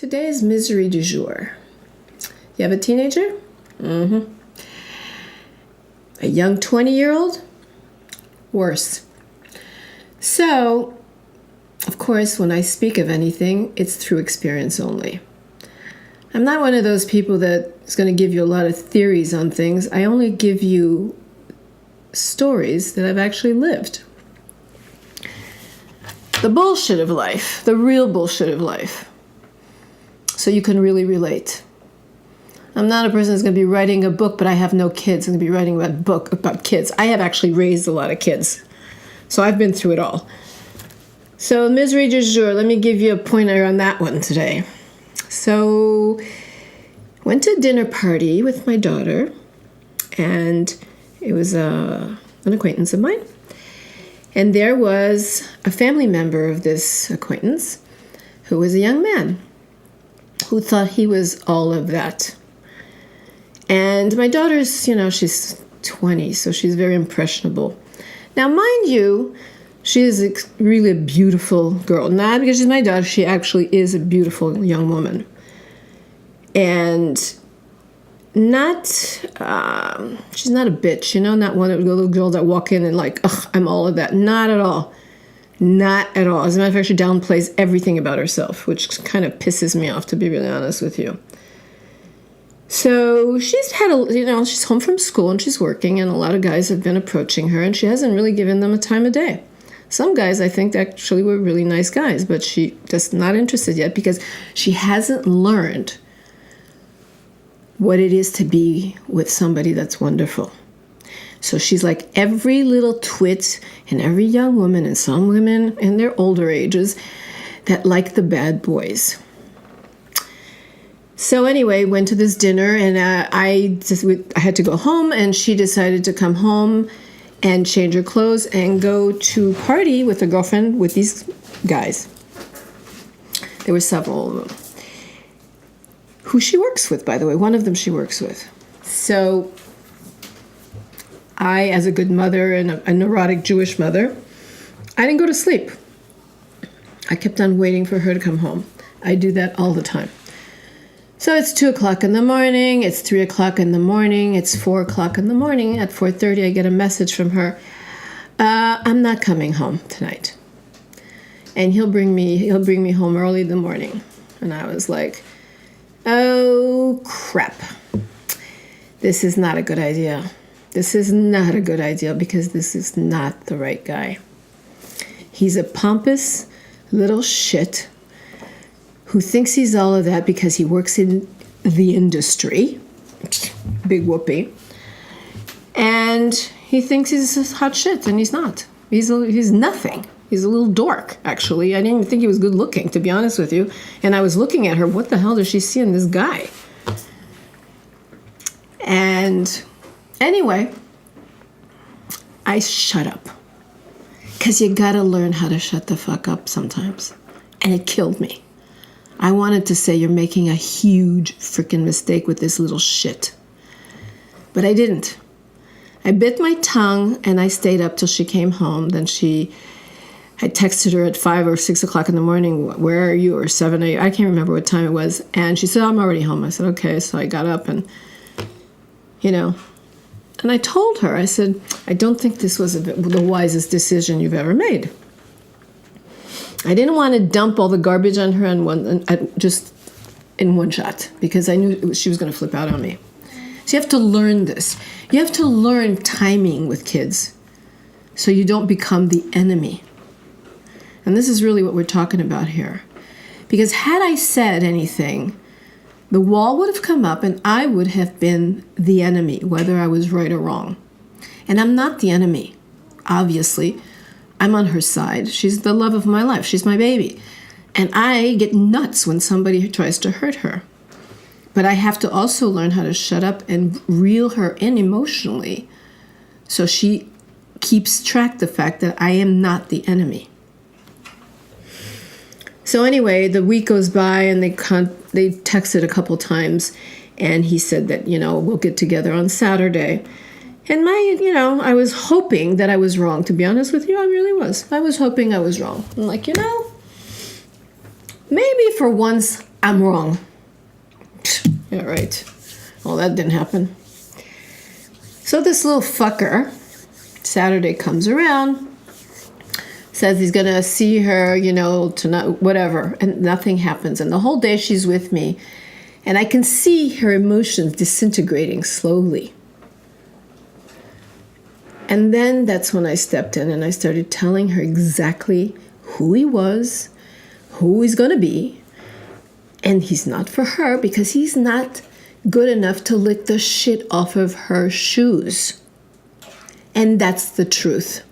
Today's misery du jour. You have a teenager? Mm-hmm. A young 20-year-old? Worse. So, of course, when I speak of anything, it's through experience only. I'm not one of those people that is going to give you a lot of theories on things. I only give you stories that I've actually lived. The bullshit of life, the real bullshit of life. So you can really relate. I'm not a person that's going to be writing a book, but I have no kids. I'm going to be writing a book about kids. I have actually raised a lot of kids. So I've been through it all. So misery du jour, let me give you a pointer on that one today. So went to a dinner party with my daughter, and it was an acquaintance of mine. And there was a family member of this acquaintance who was a young man who thought he was all of that. And my daughter's, she's 20, so she's very impressionable. Now, mind you, she is really a beautiful girl. Not because she's my daughter, she actually is a beautiful young woman. And not, she's not a bitch, not one of the little girls that walk in and like, ugh, I'm all of that. Not at all. Not at all. As a matter of fact, she downplays everything about herself, which kind of pisses me off, to be really honest with you. So she's had she's home from school and she's working, and a lot of guys have been approaching her, and she hasn't really given them a time of day. Some guys, I think, actually were really nice guys, but she just not interested yet because she hasn't learned what it is to be with somebody that's wonderful. So she's like every little twit and every young woman, and some women in their older ages that like the bad boys. So anyway, went to this dinner, and I had to go home, and she decided to come home and change her clothes and go to party with a girlfriend with these guys. There were several of them. Who she works with, by the way. One of them she works with. So I, as a good mother and a neurotic Jewish mother, I didn't go to sleep. I kept on waiting for her to come home. I do that all the time. So it's 2 o'clock in the morning, it's 3 o'clock in the morning, it's 4 o'clock in the morning. At 4:30, I get a message from her. I'm not coming home tonight. And he'll bring me home early in the morning. And I was like, oh, crap. This is not a good idea. This is not a good idea because this is not the right guy. He's a pompous little shit who thinks he's all of that because he works in the industry. Big whoopee. And he thinks he's hot shit, and he's not. He's nothing. He's a little dork, actually. I didn't even think he was good looking, to be honest with you. And I was looking at her, what the hell does she see in this guy? And anyway, I shut up. Because you gotta learn how to shut the fuck up sometimes. And it killed me. I wanted to say, you're making a huge freaking mistake with this little shit. But I didn't. I bit my tongue, and I stayed up till she came home. Then I texted her at 5 or 6 o'clock in the morning, where are you, or 7, 8, I can't remember what time it was. And she said, I'm already home. I said, okay. So I got up and, and I told her, I said, I don't think this was the wisest decision you've ever made. I didn't want to dump all the garbage on her just in one shot, because I knew she was going to flip out on me. So you have to learn this. You have to learn timing with kids so you don't become the enemy. And this is really what we're talking about here. Because had I said anything, the wall would have come up and I would have been the enemy, whether I was right or wrong. And I'm not the enemy, obviously. I'm on her side. She's the love of my life. She's my baby. And I get nuts when somebody tries to hurt her. But I have to also learn how to shut up and reel her in emotionally so she keeps track of the fact that I am not the enemy. So anyway, the week goes by, and they texted a couple times, and he said that, we'll get together on Saturday. And I was hoping that I was wrong, to be honest with you. I really was. I was hoping I was wrong. I'm like, maybe for once I'm wrong. Yeah, right. Well, that didn't happen. So this little fucker, Saturday comes around, says he's going to see her, tonight, whatever, and nothing happens. And the whole day she's with me, and I can see her emotions disintegrating slowly. And then that's when I stepped in and I started telling her exactly who he was, who he's going to be. And he's not for her because he's not good enough to lick the shit off of her shoes. And that's the truth.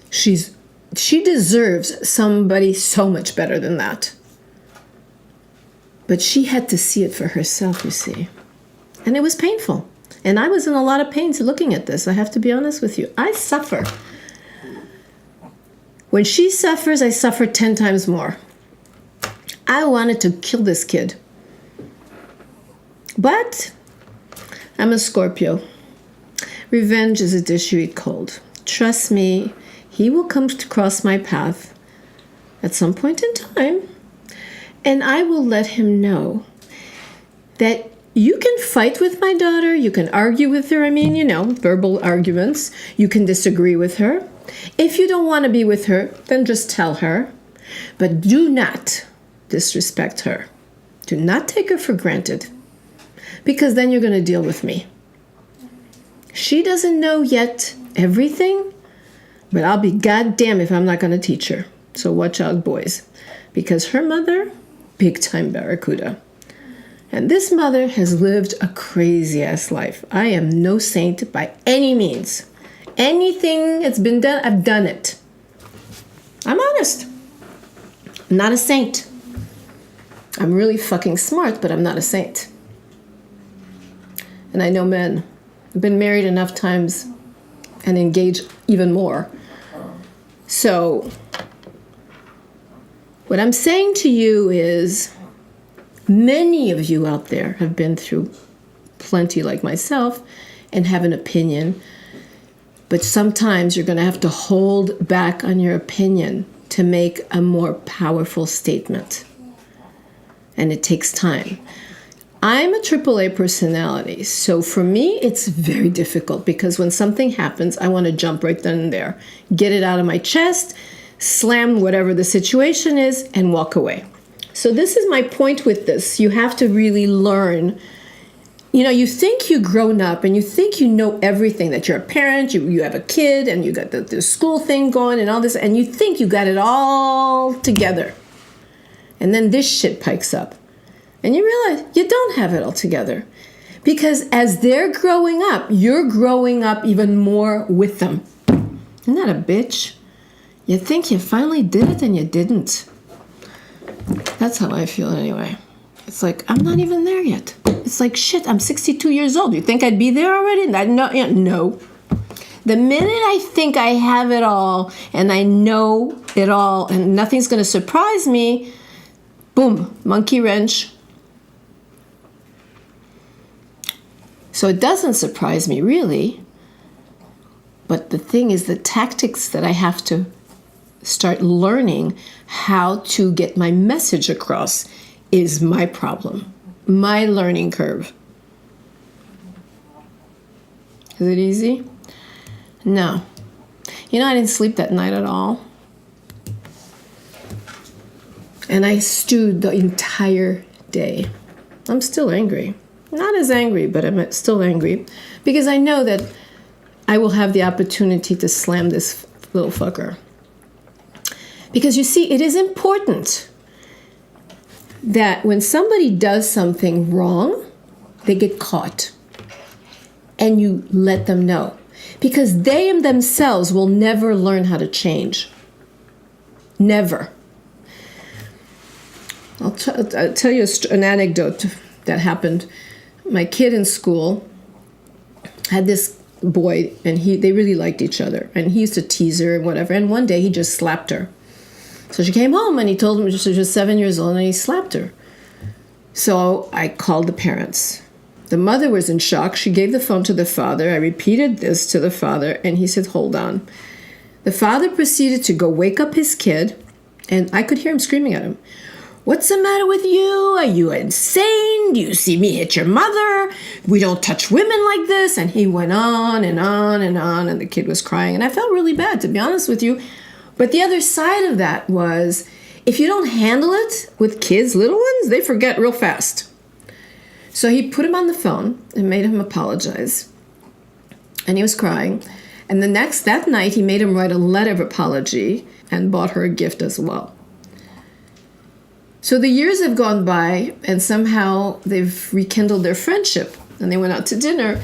She deserves somebody so much better than that. But she had to see it for herself, you see. And it was painful. And I was in a lot of pain looking at this. I have to be honest with you. I suffer. When she suffers, I suffer 10 times more. I wanted to kill this kid. But I'm a Scorpio. Revenge is a dish you eat cold. Trust me, he will come to cross my path at some point in time, and I will let him know that you can fight with my daughter, you can argue with her, verbal arguments, you can disagree with her. If you don't want to be with her, then just tell her, but do not disrespect her. Do not take her for granted, because then you're going to deal with me. She doesn't know yet everything, but I'll be goddamn if I'm not going to teach her. So watch out, boys, because her mother, big-time barracuda. And this mother has lived a crazy-ass life. I am no saint by any means. Anything that's been done, I've done it. I'm honest. I'm not a saint. I'm really fucking smart, but I'm not a saint. And I know men. I've been married enough times and engaged even more. So what I'm saying to you is many of you out there have been through plenty like myself and have an opinion. But sometimes you're going to have to hold back on your opinion to make a more powerful statement. And it takes time. I'm a AAA personality, so for me, it's very difficult because when something happens, I want to jump right then and there, get it out of my chest, slam whatever the situation is, and walk away. So this is my point with this. You have to really learn. You think you've grown up and you think you know everything, that you're a parent, you have a kid, and you got the school thing going and all this, and you think you got it all together. And then this shit pikes up. And you realize you don't have it all together. Because as they're growing up, you're growing up even more with them. Isn't that a bitch? You think you finally did it and you didn't. That's how I feel anyway. It's like, I'm not even there yet. It's like, shit, I'm 62 years old. You think I'd be there already? No. The minute I think I have it all and I know it all and nothing's going to surprise me, boom, monkey wrench. So it doesn't surprise me, really. But the thing is, the tactics that I have to start learning how to get my message across is my problem, my learning curve. Is it easy? No. I didn't sleep that night at all. And I stewed the entire day. I'm still angry. Not as angry, but I'm still angry because I know that I will have the opportunity to slam this little fucker. Because you see, it is important that when somebody does something wrong, they get caught. And you let them know. Because they themselves will never learn how to change. Never. I'll tell you an anecdote that happened. My kid in school had this boy, and they really liked each other. And he used to tease her and whatever. And one day he just slapped her. So she came home and he told him she was just 7 years old and he slapped her. So I called the parents. The mother was in shock. She gave the phone to the father. I repeated this to the father and he said, hold on. The father proceeded to go wake up his kid, and I could hear him screaming at him. What's the matter with you? Are you insane? Do you see me hit your mother? We don't touch women like this. And he went on and on and on, and the kid was crying. And I felt really bad, to be honest with you. But the other side of that was, if you don't handle it with kids, little ones, they forget real fast. So he put him on the phone and made him apologize. And he was crying. And that night, he made him write a letter of apology and bought her a gift as well. So the years have gone by, and somehow they've rekindled their friendship. And they went out to dinner.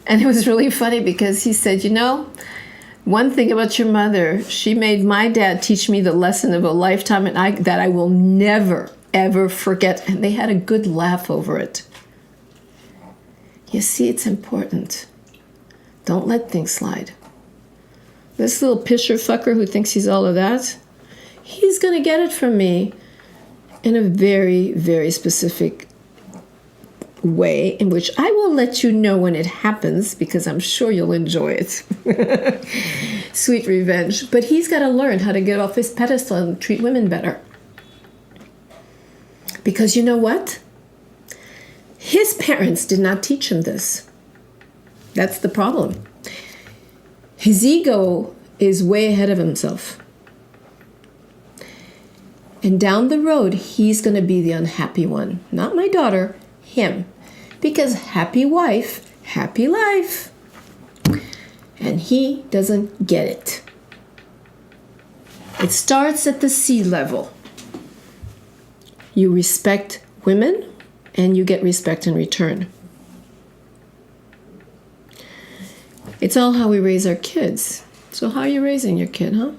And it was really funny because he said, one thing about your mother, she made my dad teach me the lesson of a lifetime that I will never, ever forget. And they had a good laugh over it. You see, it's important. Don't let things slide. This little pisher fucker who thinks he's all of that, he's going to get it from me in a very, very specific way, in which I will let you know when it happens, because I'm sure you'll enjoy it. Sweet revenge. But he's got to learn how to get off his pedestal and treat women better. Because you know what? His parents did not teach him this. That's the problem. His ego is way ahead of himself. And down the road, he's going to be the unhappy one. Not my daughter, him. Because happy wife, happy life. And he doesn't get it. It starts at the sea level. You respect women, and you get respect in return. It's all how we raise our kids. So how are you raising your kid, huh?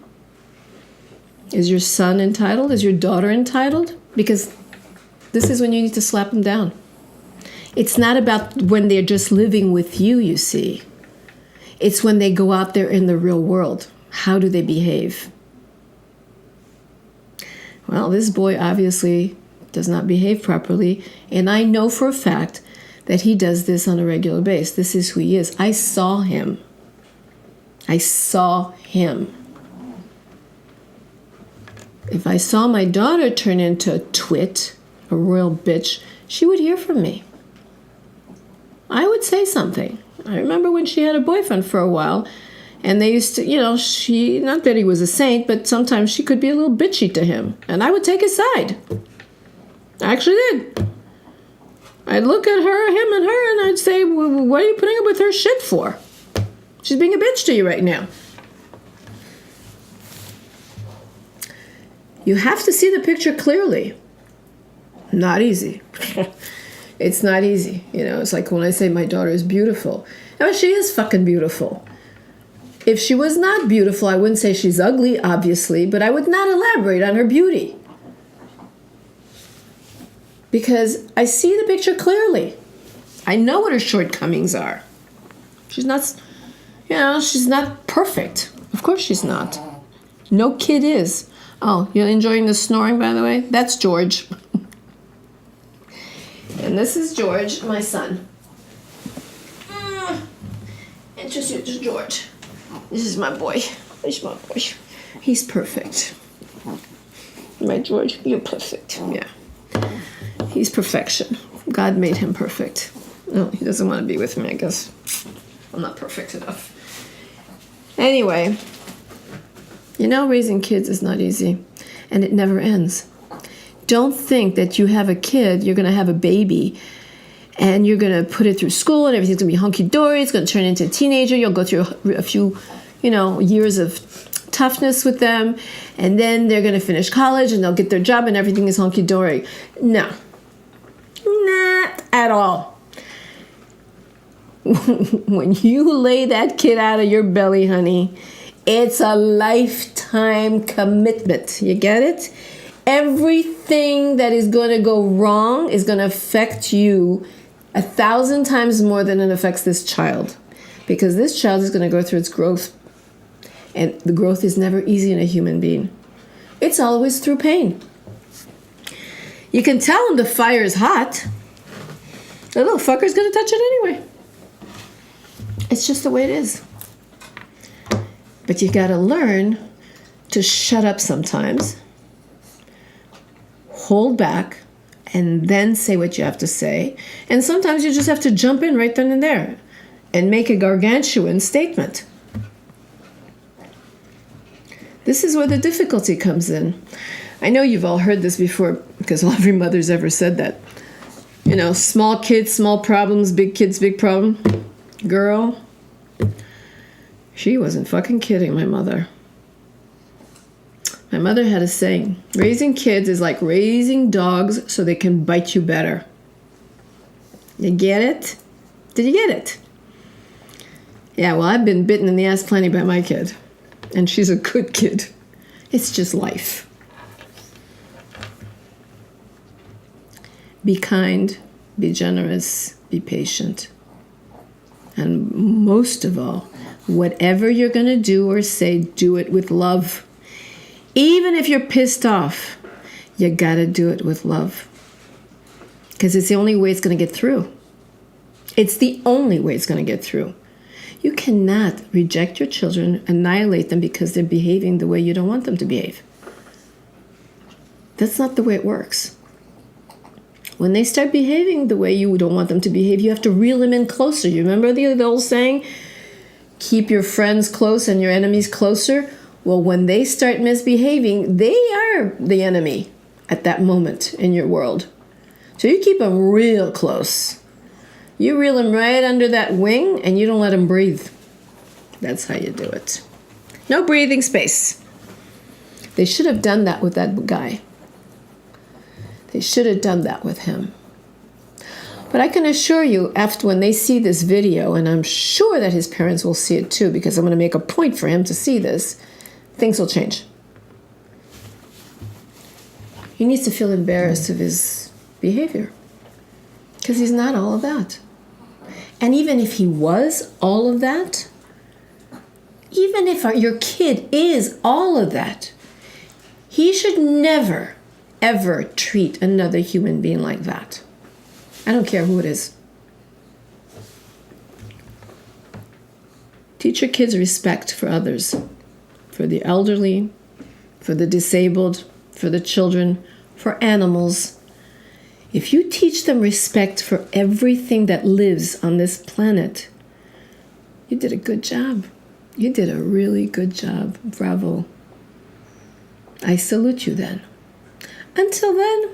Is your son entitled? Is your daughter entitled? Because this is when you need to slap them down. It's not about when they're just living with you, you see. It's when they go out there in the real world. How do they behave? Well, this boy obviously does not behave properly, and I know for a fact that he does this on a regular basis. This is who he is. I saw him. If I saw my daughter turn into a twit, a royal bitch, she would hear from me. I would say something. I remember when she had a boyfriend for a while, and they used to, not that he was a saint, but sometimes she could be a little bitchy to him, and I would take his side. I actually did. I'd look at him and her, and I'd say, what are you putting up with her shit for? She's being a bitch to you right now. You have to see the picture clearly. Not easy. It's not easy. It's like when I say my daughter is beautiful. Now, she is fucking beautiful. If she was not beautiful, I wouldn't say she's ugly, obviously, but I would not elaborate on her beauty. Because I see the picture clearly. I know what her shortcomings are. She's not, she's not perfect. Of course she's not. No kid is. Oh, you're enjoying the snoring, by the way? That's George. And this is George, my son. Introduce you to George. This is my boy. He's perfect. Right, George? You're perfect. Yeah. He's perfection. God made him perfect. No, he doesn't want to be with me, I guess. I'm not perfect enough. Anyway, raising kids is not easy, and it never ends. Don't think that you have a kid, you're going to have a baby, and you're going to put it through school, and everything's going to be hunky-dory, it's going to turn into a teenager, you'll go through a few, years of toughness with them, and then they're going to finish college, and they'll get their job, and everything is hunky-dory. No. Not at all. When you lay that kid out of your belly, honey, it's a lifetime commitment. You get it? Everything that is going to go wrong is going to affect you 1,000 times more than it affects this child. Because this child is going to go through its growth. And the growth is never easy in a human being. It's always through pain. You can tell him the fire is hot. The little fucker's going to touch it anyway. It's just the way it is. But you got to learn to shut up sometimes. hold back and then say what you have to say. And sometimes you just have to jump in right then and there and make a gargantuan statement. This is where the difficulty comes in. I know you've all heard this before because all every mother's ever said that. You know, small kids, small problems, big kids, big problem. Girl, she wasn't fucking kidding, my mother. My mother had a saying, raising kids is like raising dogs so they can bite you better. You get it? Did you get it? Yeah, well, I've been bitten in the ass plenty by my kid. And she's a good kid. It's just life. Be kind, be generous, be patient. And most of all, whatever you're going to do or say, do it with love. Even if you're pissed off, you got to do it with love. Because it's the only way it's going to get through. It's the only way it's going to get through. You cannot reject your children, annihilate them because they're behaving the way you don't want them to behave. That's not the way it works. When they start behaving the way you don't want them to behave, you have to reel them in closer. You remember the old saying, keep your friends close and your enemies closer? Well, when they start misbehaving, they are the enemy at that moment in your world. So you keep them real close. You reel them right under that wing and you don't let them breathe. That's how you do it. No breathing space. They should have done that with that guy. They should have done that with him. But I can assure you, after when they see this video, and I'm sure that his parents will see it too, because I'm going to make a point for him to see this, things will change. He needs to feel embarrassed of his behavior. Because he's not all of that. And even if he was all of that, even if your kid is all of that, he should never, ever treat another human being like that. I don't care who it is. Teach your kids respect for others, for the elderly, for the disabled, for the children, for animals. If you teach them respect for everything that lives on this planet, you did a good job. You did a really good job. Bravo. I salute you then. Until then,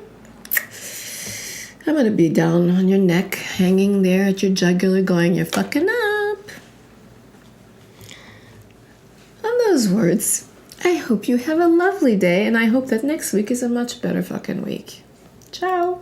I'm going to be down on your neck, hanging there at your jugular going, you're fucking up. On those words, I hope you have a lovely day, and I hope that next week is a much better fucking week. Ciao.